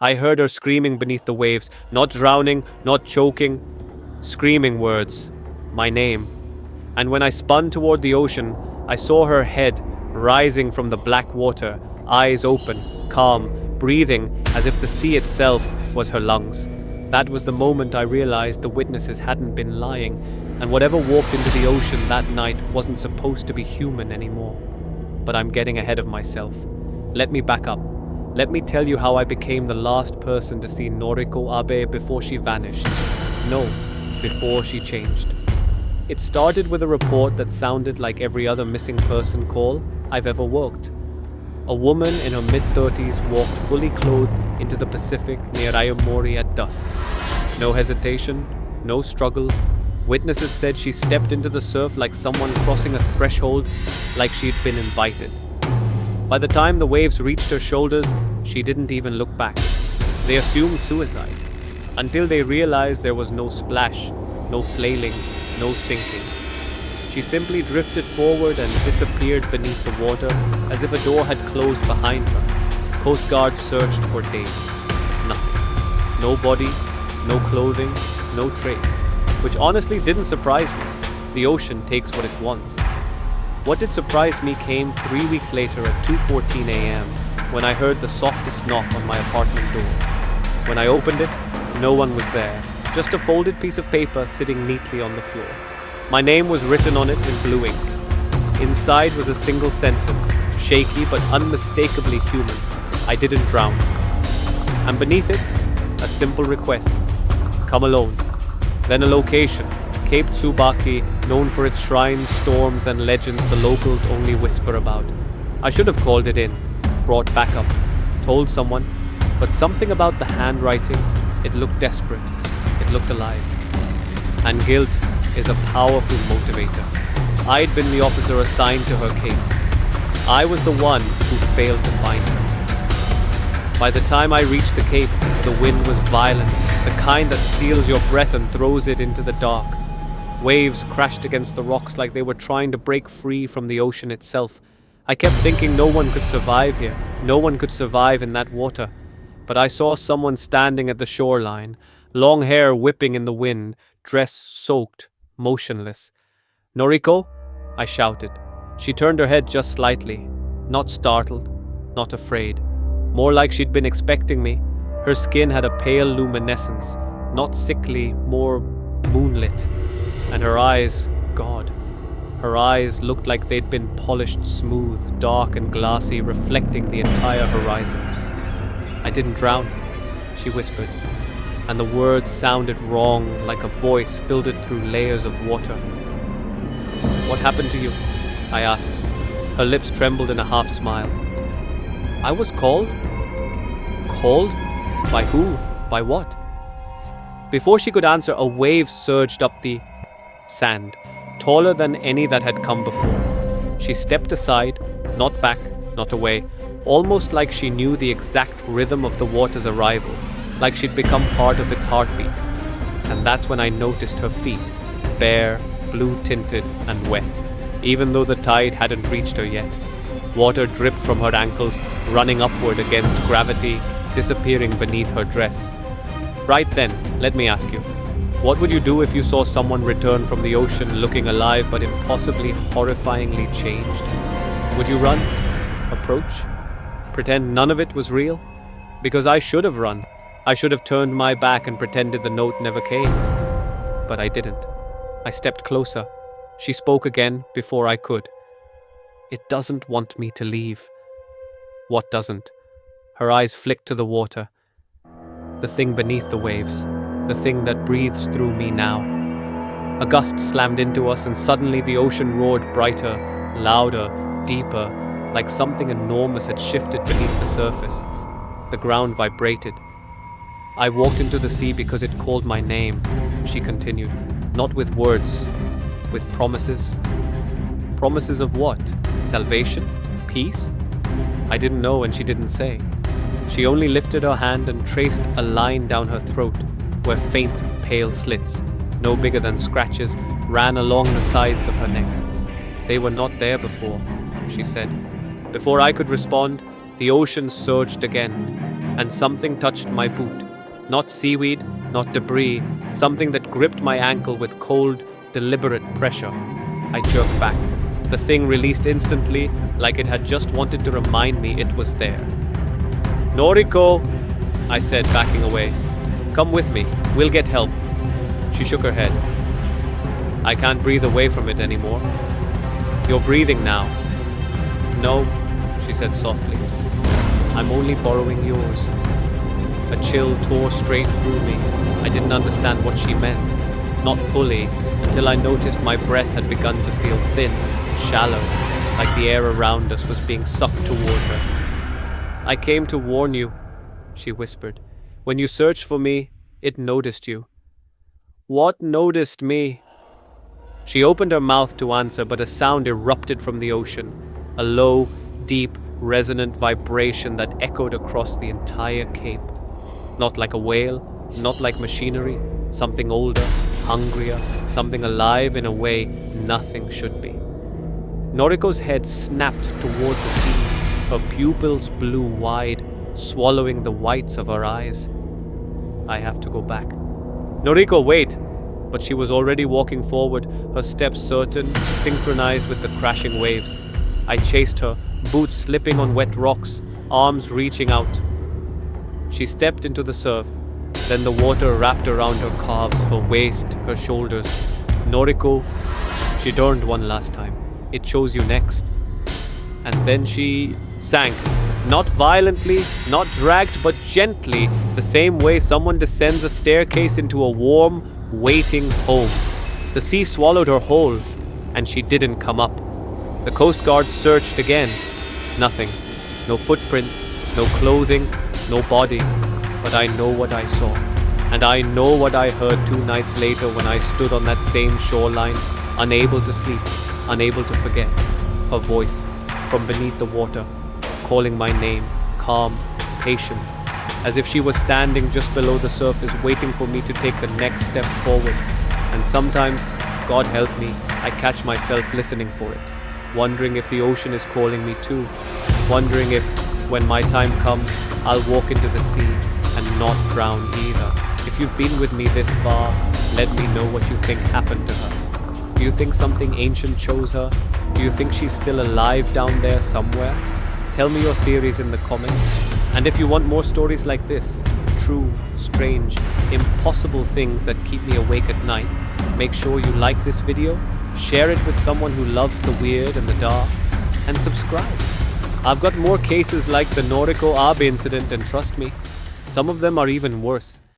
I heard her screaming beneath the waves, not drowning, not choking, screaming words, my name. And when I spun toward the ocean, I saw her head rising from the black water, eyes open, calm, breathing as if the sea itself was her lungs. That was the moment I realized the witnesses hadn't been lying, and whatever walked into the ocean that night wasn't supposed to be human anymore. But I'm getting ahead of myself. Let me back up. Let me tell you how I became the last person to see Noriko Abe before she vanished. No, before she changed. It started with a report that sounded like every other missing person call I've ever worked. A woman in her mid-30s walked fully clothed into the Pacific near Ayomori at dusk. No hesitation, no struggle. Witnesses said she stepped into the surf like someone crossing a threshold, like she'd been invited. By the time the waves reached her shoulders, she didn't even look back. They assumed suicide, until they realized there was no splash, no flailing, no sinking. She simply drifted forward and disappeared beneath the water as if a door had closed behind her. Coast Guard searched for days. Nothing. No body, no clothing, no trace. Which honestly didn't surprise me. The ocean takes what it wants. What did surprise me came 3 weeks later at 2:14 a.m. when I heard the softest knock on my apartment door. When I opened it, no one was there, just a folded piece of paper sitting neatly on the floor. My name was written on it in blue ink. Inside was a single sentence, shaky but unmistakably human. I didn't drown. And beneath it, a simple request. Come alone. Then a location, Cape Tsubaki, known for its shrines, storms, and legends the locals only whisper about. I should have called it in, brought backup, told someone, but something about the handwriting, it looked desperate, it looked alive. And guilt is a powerful motivator. I'd been the officer assigned to her case. I was the one who failed to find her. By the time I reached the Cape, the wind was violent, the kind that steals your breath and throws it into the dark. Waves crashed against the rocks like they were trying to break free from the ocean itself. I kept thinking no one could survive here. No one could survive in that water. But I saw someone standing at the shoreline, long hair whipping in the wind, dress soaked, motionless. Noriko? I shouted. She turned her head just slightly, not startled, not afraid. More like she'd been expecting me. Her skin had a pale luminescence, not sickly, more moonlit. And her eyes, God, her eyes looked like they'd been polished smooth, dark and glassy, reflecting the entire horizon. I didn't drown, she whispered, and the words sounded wrong, like a voice filtered through layers of water. What happened to you? I asked. Her lips trembled in a half smile. I was called? Called? By who? By what? Before she could answer, a wave surged up the sand, taller than any that had come before. She stepped aside, not back, not away, almost like she knew the exact rhythm of the water's arrival, like she'd become part of its heartbeat. And that's when I noticed her feet, bare, blue-tinted and wet, even though the tide hadn't reached her yet. Water dripped from her ankles, running upward against gravity, disappearing beneath her dress. Right then, let me ask you, what would you do if you saw someone return from the ocean looking alive but impossibly, horrifyingly changed? Would you run? Approach? Pretend none of it was real? Because I should have run. I should have turned my back and pretended the note never came. But I didn't. I stepped closer. She spoke again before I could. It doesn't want me to leave. What doesn't? Her eyes flicked to the water. The thing beneath the waves. The thing that breathes through me now. A gust slammed into us and suddenly the ocean roared brighter, louder, deeper, like something enormous had shifted beneath the surface. The ground vibrated. I walked into the sea because it called my name, she continued. Not with words, with promises. Promises of what? Salvation? Peace? I didn't know and she didn't say. She only lifted her hand and traced a line down her throat, where faint, pale slits, no bigger than scratches, ran along the sides of her neck. They were not there before, she said. Before I could respond, the ocean surged again. and something touched my boot. Not seaweed, not debris, something that gripped my ankle with cold, deliberate pressure. I jerked back. The thing released instantly, like it had just wanted to remind me it was there. "Noriko," I said, backing away. "Come with me, we'll get help." She shook her head. "I can't breathe away from it anymore." "You're breathing now." "No," she said softly. "I'm only borrowing yours." A chill tore straight through me. I didn't understand what she meant. Not fully, until I noticed my breath had begun to feel thin, shallow, like the air around us was being sucked toward her. "I came to warn you," she whispered. "When you searched for me, it noticed you." "What noticed me?" She opened her mouth to answer, but a sound erupted from the ocean. A low, deep, resonant vibration that echoed across the entire cape. Not like a whale, not like machinery, something older, hungrier, something alive in a way nothing should be. Noriko's head snapped toward the sea. Her pupils blew wide, swallowing the whites of her eyes. "I have to go back." "Noriko, wait!" But she was already walking forward, her steps certain, synchronized with the crashing waves. I chased her, boots slipping on wet rocks, arms reaching out. She stepped into the surf. Then the water wrapped around her calves, her waist, her shoulders. "Noriko," she turned one last time. "It chose you next." And then she sank. Not violently, not dragged, but gently, the same way someone descends a staircase into a warm, waiting home. The sea swallowed her whole, and she didn't come up. The Coast Guard searched again. Nothing. No footprints, no clothing, no body. But I know what I saw. And I know what I heard 2 nights later when I stood on that same shoreline, unable to sleep, unable to forget. Her voice, from beneath the water, calling my name, calm, patient, as if she was standing just below the surface waiting for me to take the next step forward. And sometimes, God help me, I catch myself listening for it, wondering if the ocean is calling me too, wondering if, when my time comes, I'll walk into the sea and not drown either. If you've been with me this far, let me know what you think happened to her. Do you think something ancient chose her? Do you think she's still alive down there somewhere? Tell me your theories in the comments. And if you want more stories like this, true, strange, impossible things that keep me awake at night, make sure you like this video, share it with someone who loves the weird and the dark, and subscribe. I've got more cases like the Noriko Abe incident, and trust me, some of them are even worse.